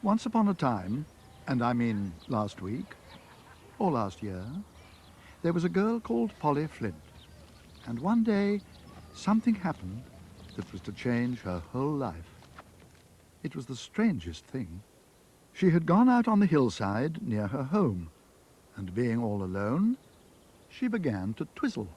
Once upon a time, and I mean last week, or last year, there was a girl called Polly Flint. And one day, something happened that was to change her whole life. It was the strangest thing. She had gone out on the hillside near her home, and being all alone, she began to twizzle.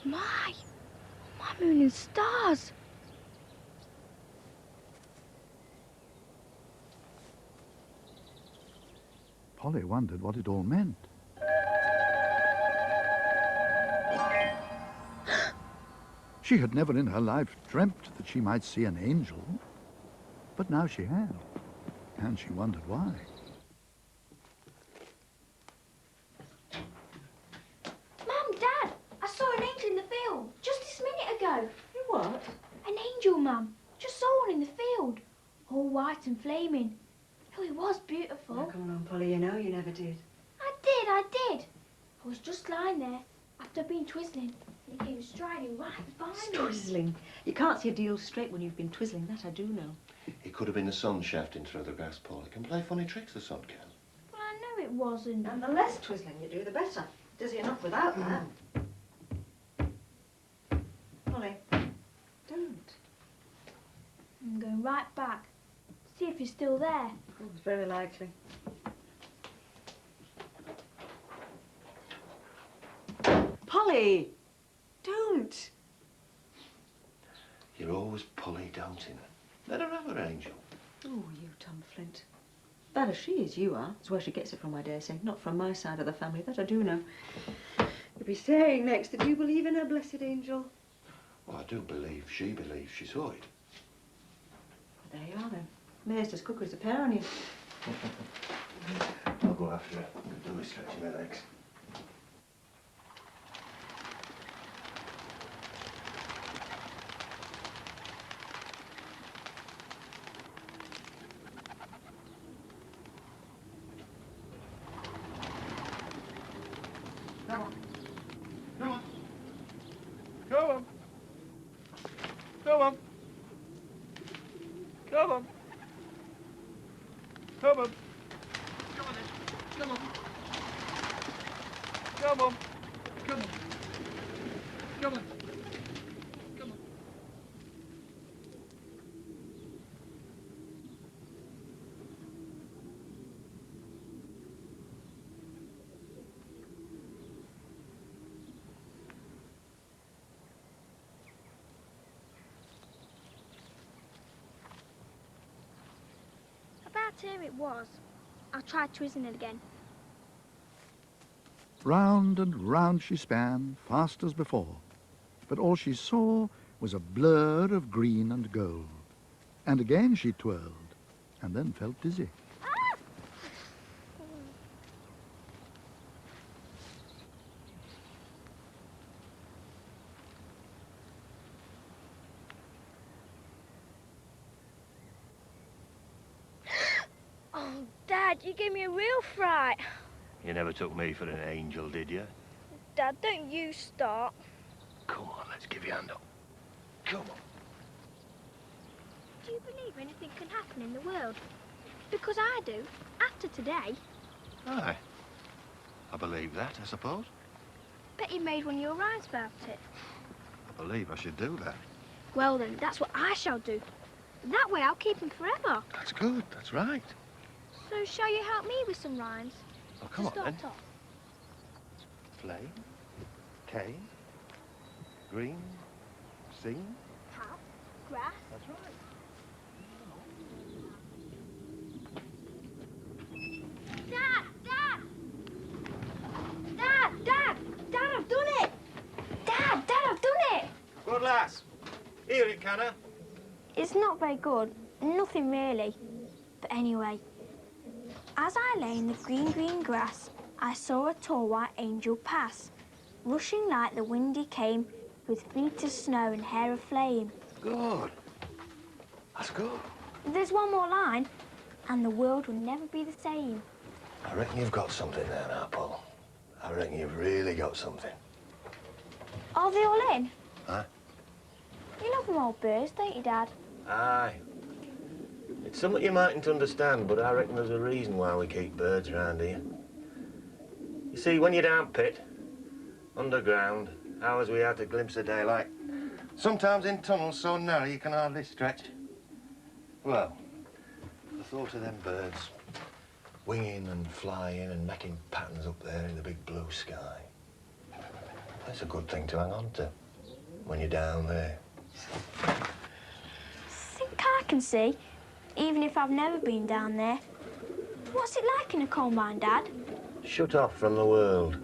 My moon and stars. Polly wondered what it all meant. She had never in her life dreamt that she might see an angel, but now she had, and she wondered why. Mum, Dad, I saw an angel in the field just this minute ago. You what? An angel, Mum. Just saw one in the field, all white and flaming. Oh, it was beautiful. Oh, come on, Polly, you know you never did. I did. I was just lying there after I'd been twizzling, and he came striding right by me. Twizzling. You can't see a deal straight when you've been twizzling, that I do know. It could have been the sun shafting through the grass, Paul. It can play funny tricks, the sun can. Well, I know it wasn't. And the less twizzling you do, the better. Dizzy enough without that. Polly, don't. I'm going right back. See if you're still there. Oh, it's very likely. Polly! Don't! You're always Polly doubting her. Let her have her angel. Oh, you Tom Flint. Bad as she is, you are. That's where she gets it from, I dare say. Not from my side of the family, that I do know. You'll be saying next, did you believe in her blessed angel? Well, I do believe she believes she saw it. Well, there you are, then. Amazed as quick as a pear on you. I'll go after her. Do is stretching my legs. Come on. Come on. Come on. Come on. Come on. Come on. Come on then. Come on. Come on. Come on. Come on. Come on. About here it was. I'll try twizzling it again. Round and round she span, fast as before. But all she saw was a blur of green and gold. And again she twirled, and then felt dizzy. Oh, Dad, you gave me a real fright. You never took me for an angel, did you? Dad, don't you start. Come on, let's give you a hand up. Come on. Do you believe anything can happen in the world? Because I do, after today. Aye. I believe that, I suppose. Bet you made one of your rhymes about it. I believe I should do that. Well then, that's what I shall do. That way I'll keep him forever. That's good, that's right. So shall you help me with some rhymes? Oh, come on, to then. start off? Flame, cane, green, sing. Hat, grass. That's right. Dad! Dad! Dad! Dad! Dad, I've done it! Dad! Dad, I've done it! Good lass. Hear it, canna? It's not very good. Nothing really. But anyway, as I lay in the green, green grass, I saw a tall white angel pass, rushing like the wind he came, with feet of snow and hair of flame. Good. That's good. There's one more line, and the world will never be the same. I reckon you've got something there now, Paul. I reckon you've really got something. Are they all in? Huh? You love them old birds, don't you, Dad? Aye. It's something you mightn't understand, but I reckon there's a reason why we keep birds around here. You see, when you're down pit, underground, hours we had to glimpse of daylight, sometimes in tunnels so narrow you can hardly stretch. Well, the thought of them birds winging and flying and making patterns up there in the big blue sky, that's a good thing to hang on to when you're down there. Think I can see, even if I've never been down there. What's it like in a coal mine, Dad? Shut off from the world,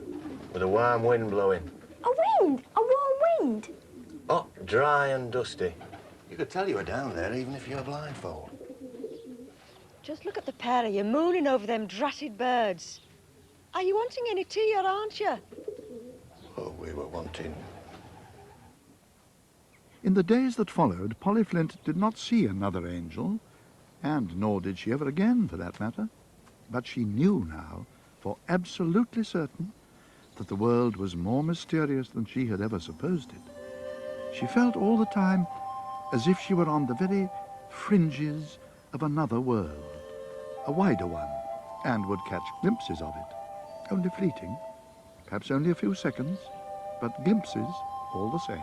with a warm wind blowing. A wind! A warm wind! Hot, dry and dusty. You could tell you were down there even if you were blindfold. Just look at the pair of you mooning over them dratted birds. Are you wanting any tea or aren't you? Oh, we were wanting. In the days that followed, Polly Flint did not see another angel, and nor did she ever again, for that matter. But she knew now, for absolutely certain, that the world was more mysterious than she had ever supposed it. She felt all the time as if she were on the very fringes of another world, a wider one, and would catch glimpses of it. Only fleeting, perhaps only a few seconds, but glimpses all the same.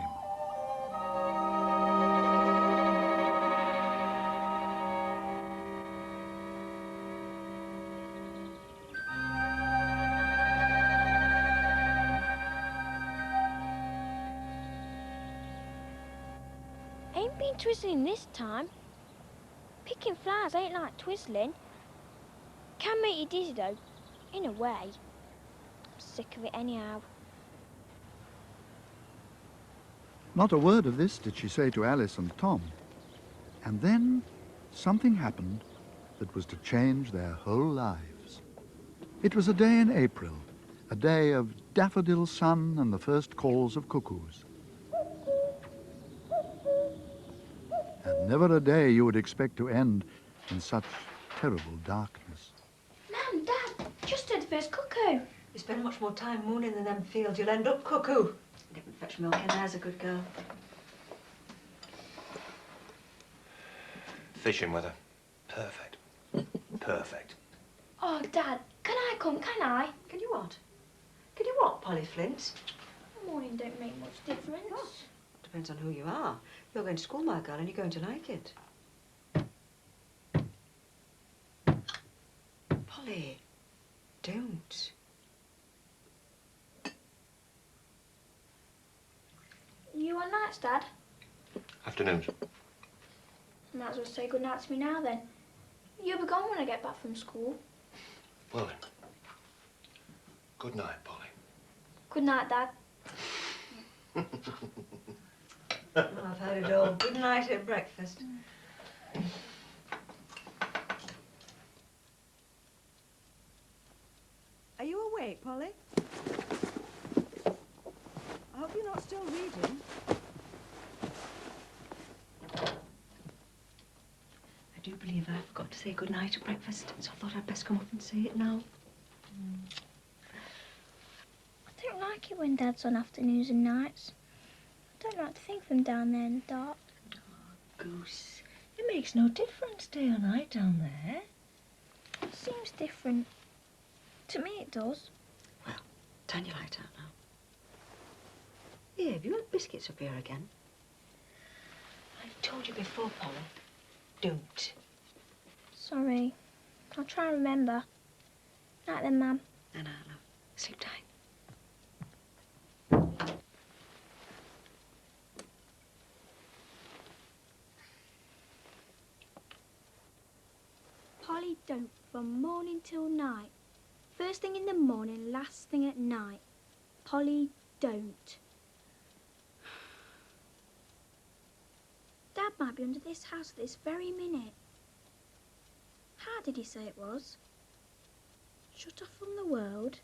Ain't been twizzling this time. Picking flowers ain't like twizzling. Can make you dizzy though, in a way. I'm sick of it anyhow. Not a word of this did she say to Alice and Tom. And then something happened that was to change their whole lives. It was a day in April, a day of daffodil sun and the first calls of cuckoos. And never a day you would expect to end in such terrible darkness. Mum, Dad, just heard the first cuckoo. You spend much more time mooning in them fields, you'll end up cuckoo. Get and fetch milk in, there's a good girl. Fishing weather. Perfect. Perfect. Oh, Dad, can I come, can I? Can you what? Can you what, Polly Flint? Morning don't make much difference. Depends on who you are. You're going to school, my girl, and you're going to like it. Polly, don't. You on nights, Dad? Afternoons. Might as well say good night to me now then. You'll be gone when I get back from school. Well then. Good night, Polly. Good night, Dad. Oh, I've heard it all. Good night at breakfast. Are you awake, Polly? I hope you're not still reading. I do believe I forgot to say good night at breakfast, so I thought I'd best come up and say it now. I don't like it when Dad's on afternoons and nights. I don't like to think of him down there in the dark. Goose, it makes no difference day or night down there. It seems different. To me it does. Well, turn your light out now. Here, have you had biscuits up here again? I've told you before, Polly. Don't. Sorry. I'll try and remember. Night then, Mum. And I love. Sleep tight. Polly don't from morning till night. First thing in the morning, last thing at night. Polly don't. Dad might be under this house at this very minute. How did he say it was? Shut off from the world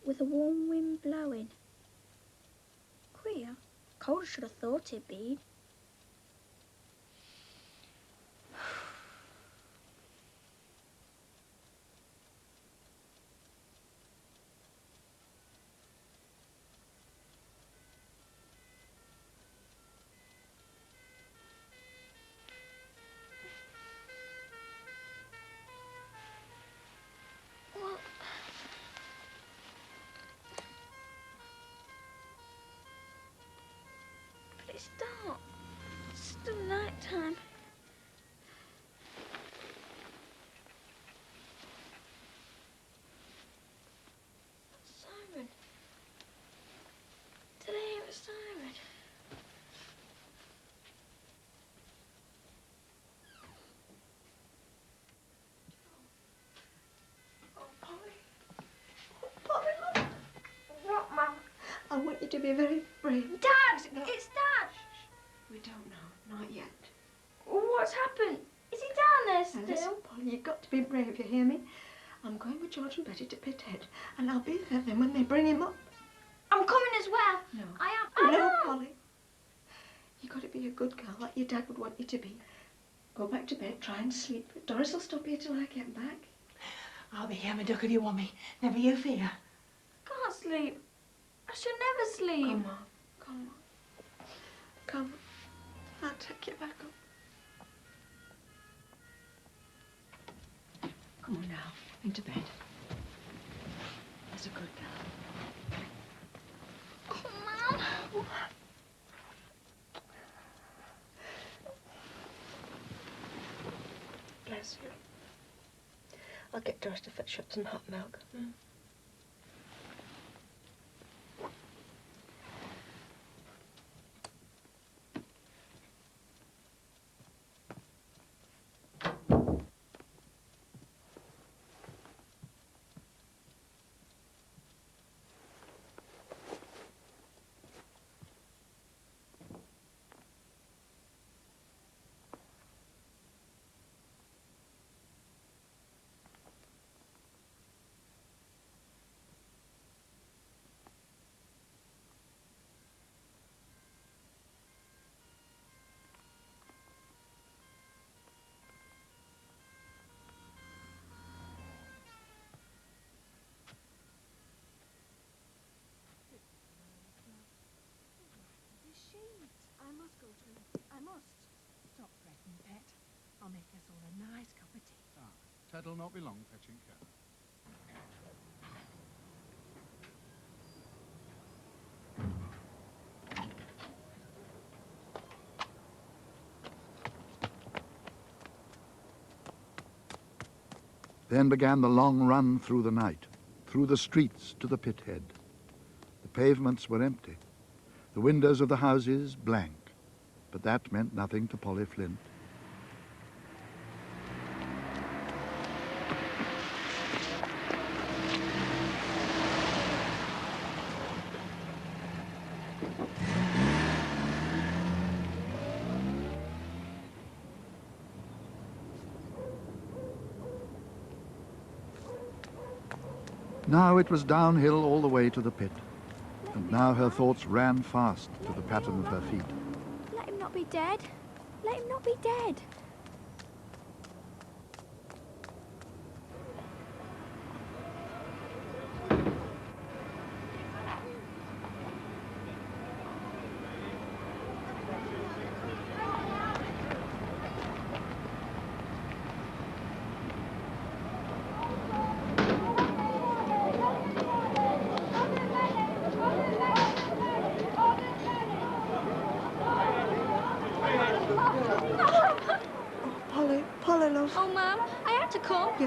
with a warm wind blowing. Queer. Cold I should have thought it'd be. It's dark. It's still night time. Siren. Did I hear a siren? Oh, Polly. Oh, Polly, look. What, Mum? I want you to be very brave. Dad! It's Dad! We don't know. Not yet. What's happened? Is he down there Now, still? listen, Polly, you've got to be brave, you hear me? I'm going with George and Betty to Pithead, and I'll be there then when they bring him up. I'm coming as well. No. I am. No, Polly. You've got to be a good girl like your dad would want you to be. Go back to bed, try and sleep. Doris will stop here till I get back. I'll be here, my duck, if you want me. Never you fear. Can't sleep. I should never sleep. Come on, come on. Come on. I'll take you back up. Come on now, into bed. That's a good girl. Oh, Mum. Bless you. I'll get Doris to fetch up some hot milk. I must go to. I must. Stop fretting, Pet. I'll make us all a nice cup of tea. Ah, Ted'll not be long fetching care. Then began the long run through the night, through the streets to the pit head. The pavements were empty, the windows of the houses blank, but that meant nothing to Polly Flint. Now it was downhill all the way to the pit, and now her thoughts ran fast to the pattern of her feet. Let him not be dead. Let him not be dead.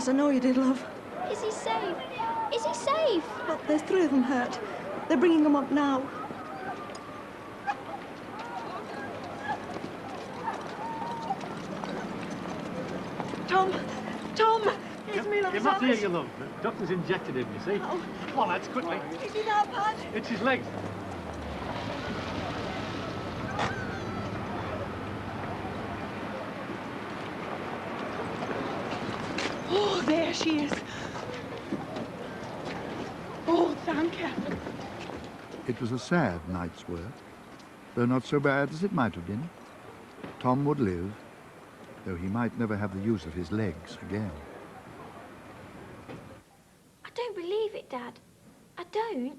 Yes, I know you did, love. Is he safe? Is he safe? Look, there's 3 of them hurt. They're bringing them up now. Tom! Tom! It's me, love. You're not here, you love. The doctor's injected him, you see. Oh. Come on, lads, quickly. Is he now, Pat? It's his legs. Oh, there she is. Oh, thank you. It was a sad night's work, though not so bad as it might have been. Tom would live, though he might never have the use of his legs again. I don't believe it, Dad. I don't.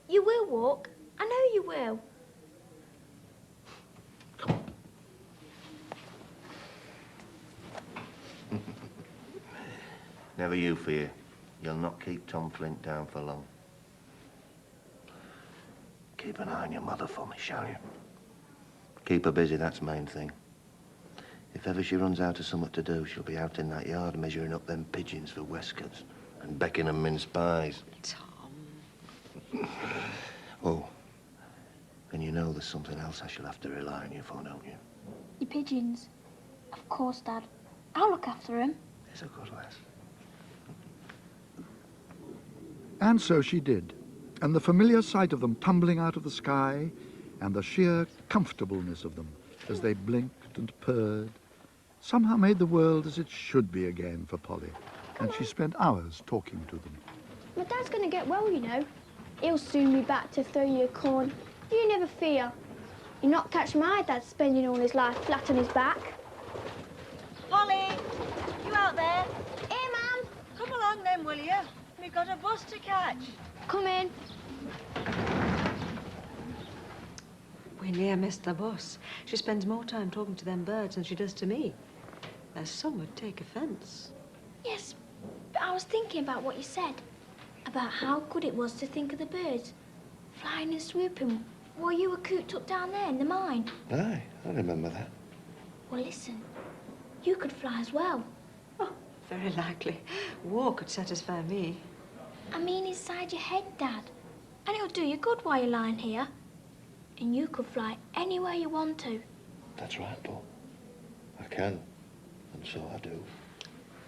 You will walk. I know you will. Never you fear. You'll not keep Tom Flint down for long. Keep an eye on your mother for me, shall you? Keep her busy, that's the main thing. If ever she runs out of something to do, she'll be out in that yard measuring up them pigeons for Westcoats and becking 'em mince pies. Tom. Oh, and you know there's something else I shall have to rely on you for, don't you? Your pigeons. Of course, Dad. I'll look after them. There's a good lass. And so she did, and the familiar sight of them tumbling out of the sky and the sheer comfortableness of them as they blinked and purred somehow made the world as it should be again for Polly, and she spent hours talking to them. My Dad's going to get well, you know. He'll soon be back to throw you a corn. You never fear. You'll not catch my Dad spending all his life flat on his back. Polly! You out there? Here, Mum. Come along then, will you? We've got a bus to catch. Come in. We near missed the bus. She spends more time talking to them birds than she does to me. There's some would take offence. Yes, but I was thinking about what you said. About how good it was to think of the birds flying and swooping while you were cooped up down there in the mine. Aye, I remember that. Well, listen. You could fly as well. Oh, very likely. War could satisfy me. I mean inside your head, Dad. And it'll do you good while you're lying here. And you could fly anywhere you want to. That's right, Paul. I can, and so I do.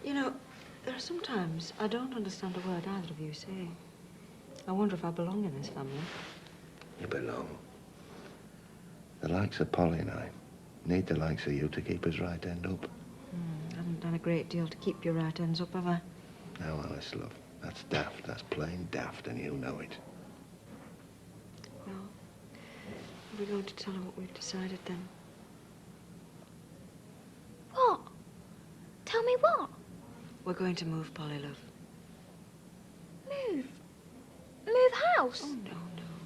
You know, there are sometimes I don't understand a word either of you say. I wonder if I belong in this family. You belong. The likes of Polly and I need the likes of you to keep us right end up. I haven't done a great deal to keep your right ends up, have I? Now, Alice, love, that's daft. That's plain daft, and you know it. Well, are we going to tell her what we've decided then? What? Tell me what? We're going to move, Polly, love. Move? Move house? Oh, no,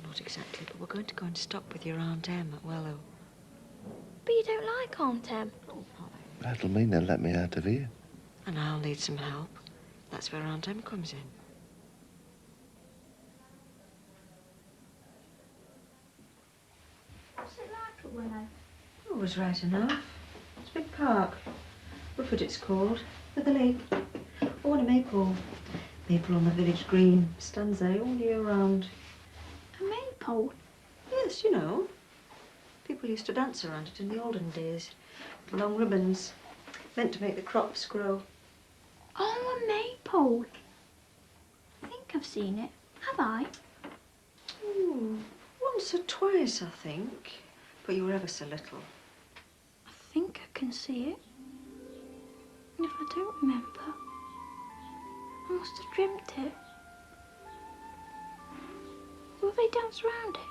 not exactly, but we're going to go and stop with your Aunt Em at Wellow. But you don't like Aunt Em. Oh, Polly. That'll mean they'll let me out of here. And I'll need some help. That's where Aunt Em comes in. What's it like at Willow? Oh, it was right enough. It's a big park. Rufford it's called. With the lake. Oh, and a maple. Maple on the village green. Stands there all year round. A maypole? Yes, you know. People used to dance around it in the olden days. With long ribbons. Meant to make the crops grow. Oh, a maypole. I think I've seen it. Have I? Ooh, once or twice, I think. But you were ever so little. I think I can see it. And if I don't remember, I must have dreamt it. Will they dance around it?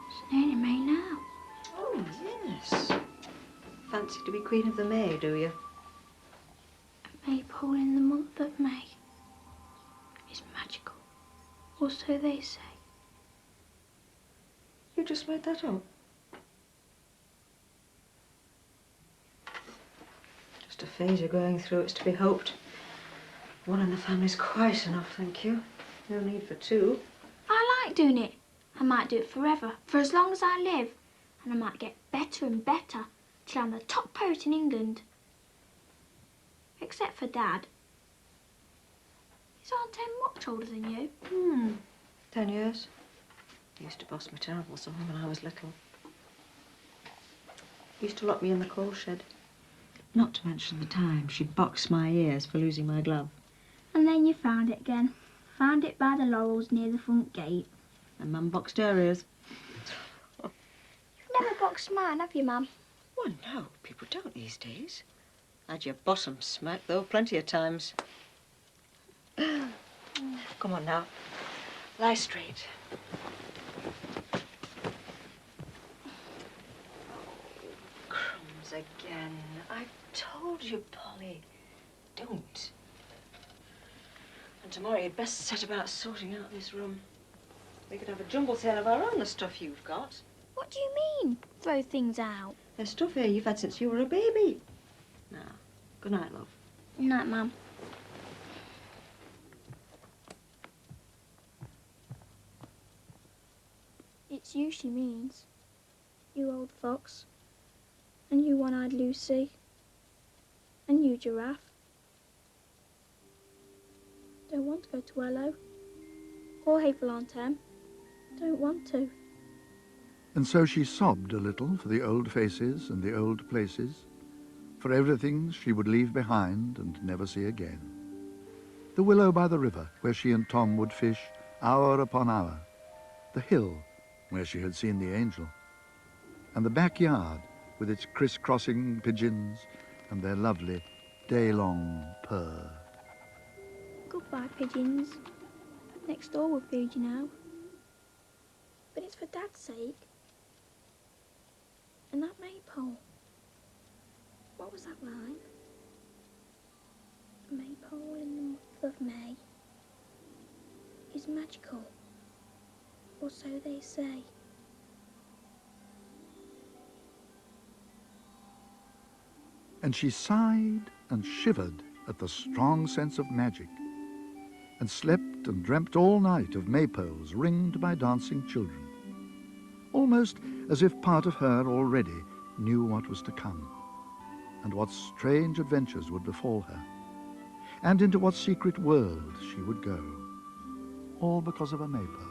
It's nearly May now. Oh, yes. Fancy to be Queen of the May, do you? A maypole in the month of May is magical, or so they say. You just made that up? Just a phase you're going through, it's to be hoped. One in the family's quite enough, thank you. No need for two. I like doing it. I might do it forever, for as long as I live. And I might get better and better till I'm the top poet in England. Except for Dad. Aunt Em much older than you? 10 years. Used to boss me terrible something when I was little. Used to lock me in the coal shed. Not to mention the time she boxed my ears for losing my glove. And then you found it again. Found it by the laurels near the front gate. And Mum boxed her ears. You've never boxed mine, have you, Mum? Well, no, people don't these days. Had your bottom smacked, though, plenty of times. Come on now. Lie straight. Crumbs again. I've told you, Polly. Don't. And tomorrow you'd best set about sorting out this room. We could have a jumble sale of our own, the stuff you've got. What do you mean, throw things out? There's stuff here you've had since you were a baby. Now, good night, love. Night, Mum. It's you she means. You old fox. And you one-eyed Lucy. And you giraffe. Don't want to go to Hello. Or Hateful Aunt Em. Don't want to. And so she sobbed a little for the old faces and the old places, for everything she would leave behind and never see again. The willow by the river, where she and Tom would fish hour upon hour. The hill, where she had seen the angel. And the backyard, with its criss-crossing pigeons and their lovely day-long purr. Goodbye, pigeons. Next door will feed you now. But it's for Dad's sake. And that maypole. What was that rhyme? A maypole in the month of May is magical, or so they say. And she sighed and shivered at the strong sense of magic, and slept and dreamt all night of maypoles ringed by dancing children, almost as if part of her already knew what was to come, and what strange adventures would befall her, and into what secret world she would go, all because of a maypole.